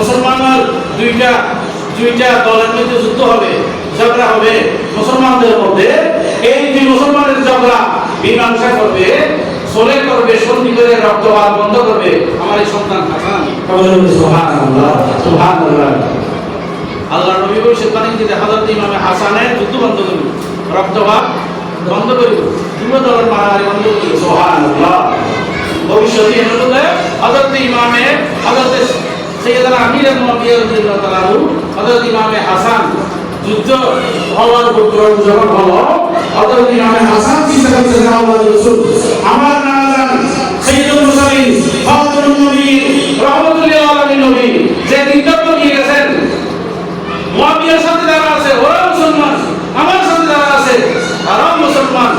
মুসলমানের দুইটা দলের মধ্যে যুদ্ধ হবে, ঝগড়া হবে মুসলমানদের মধ্যে, এই দুই মুসলমানের ঝগড়া মীমাংসা করবে, সলে করবে, সন্ধি করে রক্তপাত বন্ধ করবে আমার এই সন্তান হাসান। সুবহানাল্লাহ সুবহানাল্লাহ। আল্লাহ নবী ভবিষ্যৎবাণী দিতে হযরত ইমাম হাসানের যুদ্ধ বন্ধ করবে, রক্তপাত বন্ধ করবে, দুই দলের মারামারি বন্ধ করবে। সুবহানাল্লাহ। ভবিষ্যতে হলে হযরত ইমামে হযরত সাইয়েদনা আমির মুআবিয়া রাদিয়াল্লাহু তাআলা আনহু হযরত ইমামে হাসান যুদ্ধ হওয়ার প্রোগ্রাম যখন হলো, হযরত ইমামে হাসান চিন্তা করতেছেন আল্লাহর রাসূল আমার নানাজান সাইয়্যিদুল মুরসালিন খাতামুন নবীয়্যিন রাহমাতুল লিল আলামিন নবী যে দিনটা নিয়ে গেছেন, মুআবিয়ার সাথে যারা আছে ওরা মুসলমান, আমার সাথে যারা আছে তারাও মুসলমান,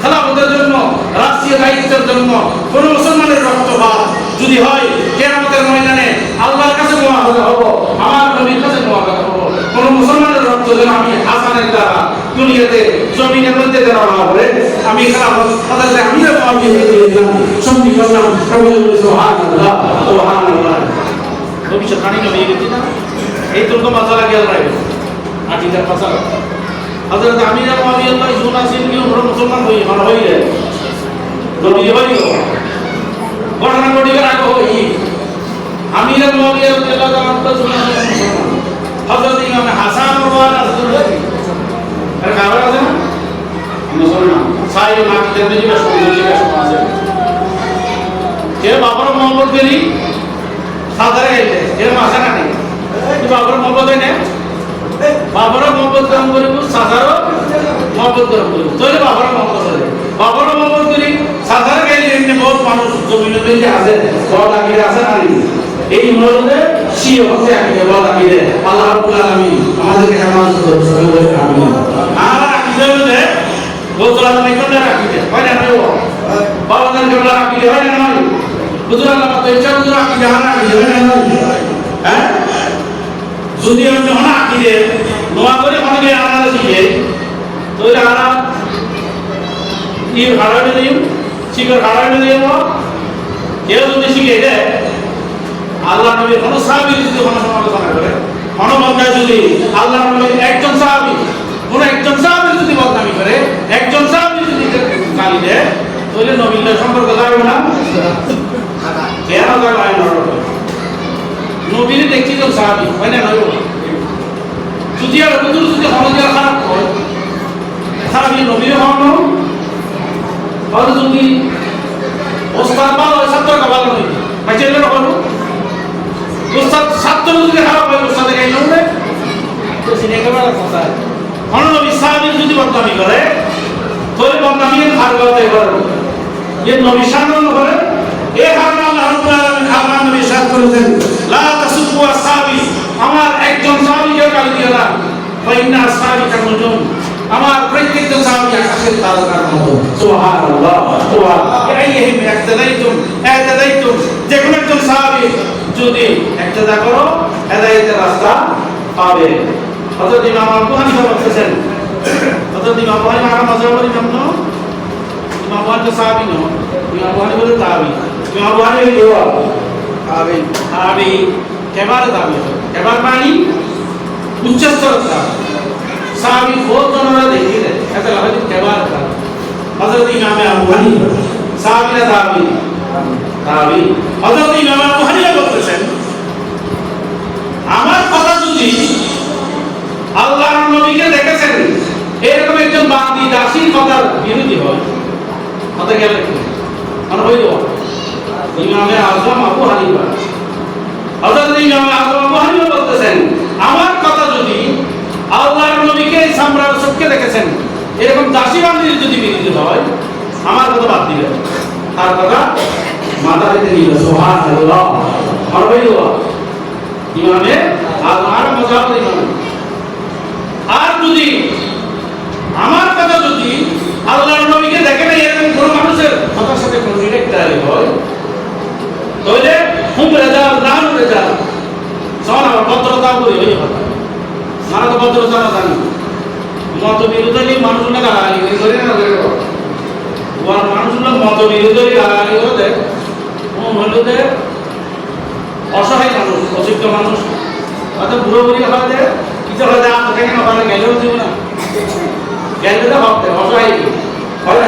খেলাফতের জন্য রাষ্ট্রীয় দায়িত্বের জন্য কোন মুসলমানের রক্তপাত যদি হয় কিয়ামতের ময়দানে আল্লাহর কাছে মুআফাজা হব, আমার নবীর কাছে মুআফাজা হব। কোন মুসলমানের রক্ত যেন আমি হাসানের দ্বারা দুনিয়াতে জমিনের মধ্যে দেওয়া না হবে, আমি খেলাফত হযরত আমির মুআবিয়া দিয়ে দিলাম, সন্ধি করলাম। সুবহানাল্লাহ সুবহানাল্লাহ। ভবিষ্যৎবাণী নবী গেছে না, এই তো মাসালা গেল রাখবে আকিদার মাসালা। হযরত আমির মুআবিয়া আল্লাহ সুনাসিন কি ওরা মুসলমান হই মানে হইলে নবী হইল ঘটনা ঘটিবার আগে হই আমির মুআবিয়া রাদিয়াল্লাহু তাআলা মুসলমান, হযরত ইমাম হাসান রাদিয়াল্লাহু এর কারণ আছে না মুসলমান সাই মাকিদের মধ্যে সৌন্দর্য আছে কে বাবার মোহাম্মদ গরি সাদারে গেলে এর মাসা না নেই বাবার মোহাম্মদ নেই, বাবার মোহাম্মদ কাম করিব সাদারও মোহাম্মদ কাম করিব তাহলে বাবার মোহাম্মদ হবে, বাবার মোহাম্মদ করি সাদারে গেলে এমনি বহুত মানুষ জমিনে বেঁচে আছে, বড় আকিদা আছে না এই মরদে শিও হচ্ছে আকিদা বড় আকিদা। আল্লাহ রাব্বুল আলামিন আমাদেরকে হেফাজত করুন, সকলে আমিন। আর আকিদা হলে গোতলা নাই কোন আকিদা হয় না নয়, বাবাদের কেবল আকিদা হয় না নয়, হুজুর আল্লাহ তো ইচ্ছা হুজুর আকিদা হয় না নয়, হ্যাঁ যদি আমি যখন আকিদে নোয়া করে অনেকে আমাদের শিখে তাহলে আমরা ইর হারাবে দিই শিখর হারাবে দিই কেউ যদি শিখে দেয় আল্লাহ নবীর কোন সাহাবী যদি কোন সমালোচনা করে, কোন বন্দায় যদি আল্লাহ নবীর একজন সাহাবী কোন একজন সাহাবী যদি বদনামি করে, একজন সাহাবী যদি গালি দেয় তাহলে নবীর সম্পর্ক যাবে না, কেন যাবে না? নবীর দেখছি তো সাহাবী হয় না নয়, যদি আর হুজুর যদি হলদিয়া খারাপ হয় সাহাবী নবীর হন আর যদি ওস্তাদ ভালো হয় ছাত্র ভালো নয় বাঁচিয়ে গেল হলো ওস্তাদ ছাত্র যদি খারাপ হয় ওস্তাদের গাইল হবে তো সিনেমা কথা হন নবী সাহাবী যদি বদনামি করে তাহলে বদনামির হার করতে পারবে, যে নবী সামনে করে এই কারণে আল্লাহ রাব্বুল আলামিন আমার নবী সাথ করেছেন লা তাসুবু আসহাবী, আমার একজন সাহাবীকে গালি দিও না, ফাইন্না আসহাবী কানুজুম, আমার প্রত্যেকজন সাহাবী আকাশের তারকার মতো। সুবহানাল্লাহ সুবহানাল্লাহ। আইহিম ইক্তাদাইতুম যে কোন একজন সাহাবী যদি ইক্তাদা করো হেদায়েতের রাস্তা পাবে। হযরত ইমাম আবু হানিফা বলেছেন, হযরত ইমাম আবু হানিফা আমার মাযহাবের ইমাম না, ইমাম আবু হানিফা সাহাবী না, ইমাম আবু হানিফা তাবী, ইমাম আবু হানিফা তাবী কেবার তাবী, কেবার মানে উচ্চ স্তরের তাবী, সাহাবী বহুত জনরা দেখিলে এটা লাগে কেবার তাবী। হযরত ইমাম আবু হানিফা সাহাবী না তাবী, হযরত ইমাম আবু হানিফা বলতেছেন আমার কথা যদি আল্লাহর নবীকে দেখেছেন এরকম একজন বান্দি দাসীর কথার বিরোধী হয় কথা গেল কি মানে হইল ইমামে আযম আবু হানিফা, হযরত ইমামে আযম আবু হানিফা বলতেছেন আমার কথা যদি আল্লাহর নবীকে সামরার চোখে দেখেছেন এরকম দাসী বান্দির যদি বিরোধী হয় আমার কথা বাদ দিবেন, তার কথা মাথা রেখে নিল। সুবহানাল্লাহ। আর হইল ইমামে আর মাযহাবের ইমাম। আর যদি আমার কথা যদি আল্লাহর নবীকে দেখে না এরকম কোন মানুষের কথার সাথে কোন ডিরেক্ট ডায়ালগ হয় তাহলে হুম রেজাল নাম রেজাল সমান আবার ভদ্রতা বলি হয়ে কথা মারা তো ভদ্রতা না জানি মত বিরোধী মানুষগুলো গালাগালি করে না ওর মানুষগুলো মত বিরোধী গালাগালি করে দেয় ও হলো যে অসহায় মানুষ অযোগ্য মানুষ হয়তো বুড়ো বুড়ি হয়ে যায় কিছু হয়ে যায় আমাকে কেন ওখানে গেলেও দিব না গেলে তো হবে অসহায় হয় না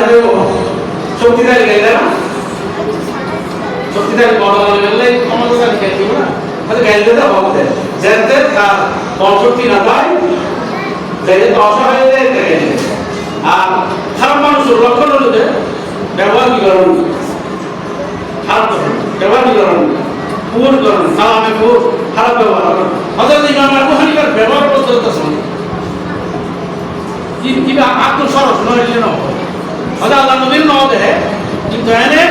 শক্তিশালী গেলে না শক্তিশালী বড় গেলে ক্ষমতাশালী গেলে দিব না হয়তো গেলে তো হবে যাতে তার বলশক্তি না পায় যাতে অসহায় হয়ে যায় আর খারাপ মানুষের লক্ষণ হলো যে ব্যবহার কি করেন খারাপ করেন ব্যবহার কি করেন পুর করেন কালামে পুর খারাপ ব্যবহার করেন হযরত ইমাম আবু হানিফার ব্যবহার করতেছেন কি আত্মসরস নয় যেন হযরত আল্লাহ নবীর নাম দেয় কিন্তু এনে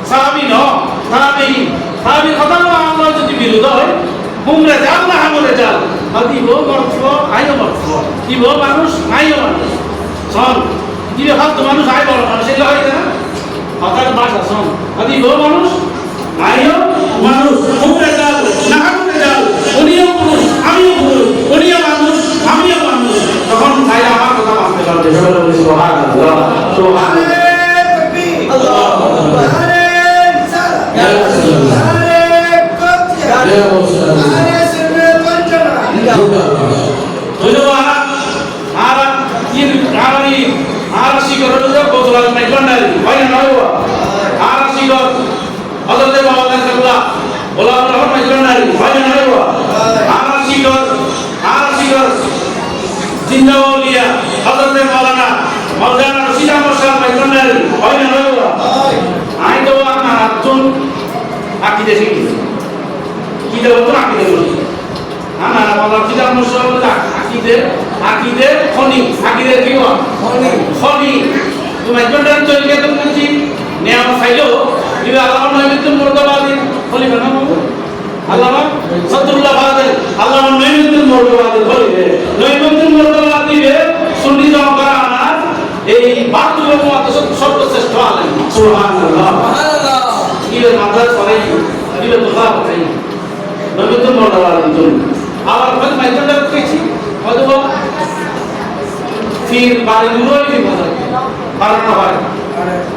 সাহাবী ন সাহাবী কথা না আল্লাহ যদি বিরোধ হয় হুমরে জাল না হামরে জাল দিব মরফ আইও মরফ দিব মানুষ আইও মানুষ শোন দিবে ফালতু মানুষ আই বড় মানুষ এগুলো হয় না কথার ভাষা শোন দিব মানুষ আইও মানুষ হুমরে জাল না হামরে জাল উনিও পুরুষ আমিও পুরুষ উনিও মানুষ আমিও মানুষ তখন তাই আমার কথা মানতে পারবে সবাই বলি সুবহানাল্লাহ সুবহানাল্লাহ আল্লাহু আকবার ইয়া রাসূলুল্লাহ ইয়া রাসূলুল্লাহ আকিদের খনি আকিদের কি খনি খনি তুমি একজনটার তৈরি করে তুমি নেওয়া চাইলেও কিন্তু আল্লাহ নৈমিত্য মুর্দাবাদী খনি কেন আল্লাহ সদুল্লাহ বাদে আল্লাহ নৈমিত্য মুর্দাবাদী খনি নৈমিত্য মুর্দাবাদী সুন্নি জমা আনার এই বাতুল মত সর্বশ্রেষ্ঠ আলেম সুবহানাল্লাহ সুবহানাল্লাহ কি মাদ্রাস পড়াই কি দোয়া পড়াই নৈমিত্য মুর্দাবাদী জন্য আবার কত মাইজনটা কইছি কত ফির বাড়ি দূরই লিখো বাড়ানো হয়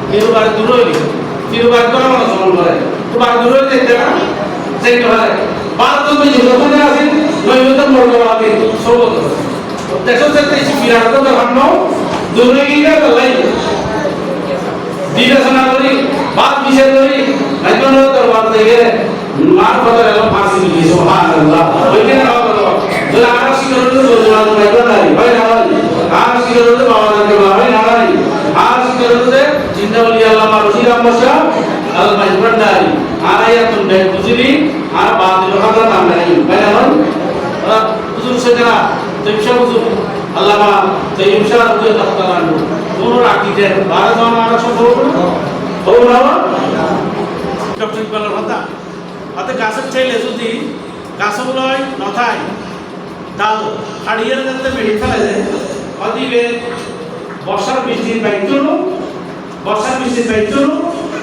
ফির বাড়ি দূরই লিখো ফির বাড়ি করে মানুষ মন করে তো বাড়ি দূরই দেখতে না দেখতে হয় বাড়ি তো বুঝি ওখানে আছে নৈমিত্য মুর্দাবাদী সর্বত দেখো যে ফিরার কথা ভাবনো দূরে গিয়ে লাই বিবেচনা করি বাদ বিচার করি একজন দরবার থেকে মার কথা এলো ফাঁসি দিলি সুবহানাল্লাহ ওইখানে হলো যারা আরশি করতে বলছিলাম একবারই হয় না আরশি করতে বাবাকে হয় না আরশি করতে জিন্দাউলি আল্লামা রশিদ আহমদ শাহ আল মাইজবান্ডারি আরায়াতুন বে বুঝলি আর বাতিল কথা নাম নাই হয় না হুজুর সেটা তৈবশা হুজুর আল্লামা তৈবশা রাদিয়াল্লাহু তাআলা কোন আকীদের ভারত আমার সম্ভব না ডক্টর ইকবালের কথা হাতে গাছের চাইলে যদি গাছগুলো নথায় ডাল হাড়িয়ে যাতে মেরে ফেলে যায় অদিবে বর্ষার বৃষ্টির দায়িত্ব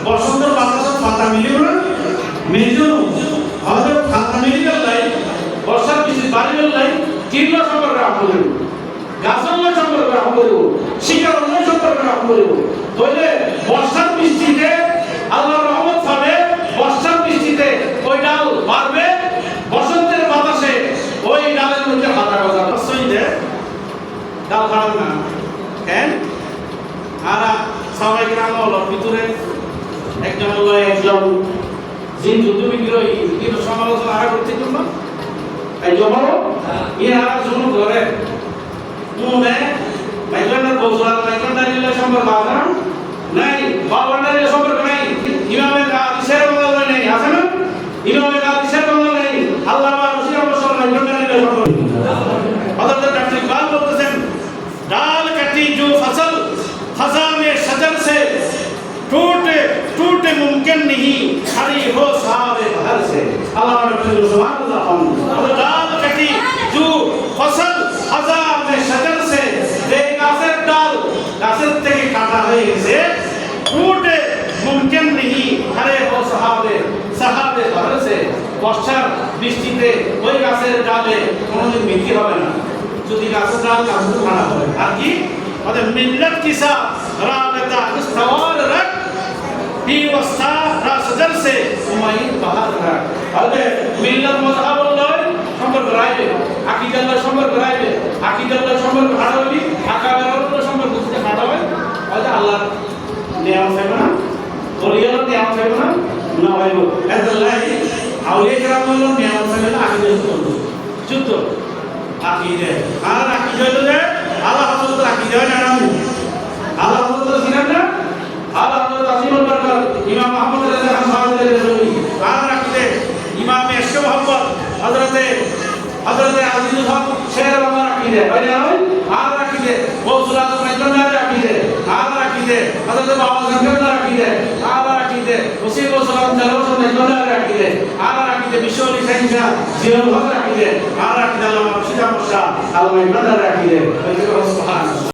বসন্তের বাতাসত পাতা মিলিব না মিলিজু আমাদের পাতা মিলি গেলাই বর্ষার বৃষ্টি বাড়ি গেলাই কিলো সম্পর্কে রাখা করিব গাছের সম্পর্কে রাখা করিব শিকার সম্পর্কে রাখা করিব তাহলে বর্ষার বৃষ্টিতে আল্লাহর রহমত পাবে বর্ষার বৃষ্টিতে ওই ডাল বাড়বে বসন্তের বাতাসে ওই ডালের মধ্যে পাতা গজাবে সইতে ডাল খারাপ না কেন আর সবাই গ্রামের ভিতরে একজন হলো একজন জিন যুদ্ধ বিগ্রহী কিন্তু সমালোচনা আর করতে জন্য এই জন্য ইহারা শুরু করে মনে মাইজনের বৌসুরাত মাইজনের নিলে সম্পর্ক আছে না নাই বাবান্ডারের সম্পর্ক নাই ইমামের হাদিসের বদল নাই আছে না ইমামের হাদিসের বদল নাই আল্লামা রশিদ আহমদ শাহ মাইজনের নিলে সম্পর্ক হযরত ডক্টর ইকবাল বলতেছেন ডাল কাটি जो फसल खजा में शजर से टूटे टूटे मुमकिन नहीं हरी हो साहब बहर से अल्लाह रब्बुल सुभान अल्लाह डाल कटी जो फसल खजा में शजर से एक गाছের ডাল গাছের থেকে কাটা হয়ে গেছে टूटे मुमकिन नहीं हरे हो साहब बहर से বর্ষার বৃষ্টিতে ওই গাছের ডালে কোনোদিন বৃদ্ধি হবে না যদি গাছের ডাল গাছের খারাপ হয় আর কি मतलब मिल्लत की सा राबता इस्तवार रख ही वस्ता सजर से हुमायूं बाहर रहा अरे मिल्लत मजहब লয় সম্পর্ক রাইবে আকীদার সম্পর্ক রাইবে আকীদার সম্পর্ক হারাবি আকাবের সম্পর্ক বুঝতে হারাবে আজ আল্লাহ নিয়ম থাকবে না ওলিয়ার নিয়ম থাকবে না না হইব আল্লাহ আউলিয়া کرام হলো নিয়ম থাকবে না আকীদা যুদ্ধ আকীদা আর আকীদা হলো যে আল্লাহ হযরত আকীদা না আল্লাহ হযরত সিনান না আল্লাহ হযরত আজিমুল বরকত ইমাম আহমদ রাদিয়াল্লাহু আনহু আর আকীদা ইমাম এশকে মোহাম্মদ হযরত আজিজুল হক শের বাবা আকীদা হয় না আর আকীদা গৌসুল আজম রাদিয়াল্লাহু আকীদা আর আকীদা হযরত বাবা গঙ্গাধর আকীদা আর আকীদা ওসিফ সালাম জালাল রাদিয়াল্লাহু আকীদা আর আকীদা বিশ্বলি সাইনসা জিরুল হক আকীদা আর আকীদা আল্লামা রশিদ আহমদ শাহ আল্লামা ইকবাল আকীদা সুবহানাল্লাহ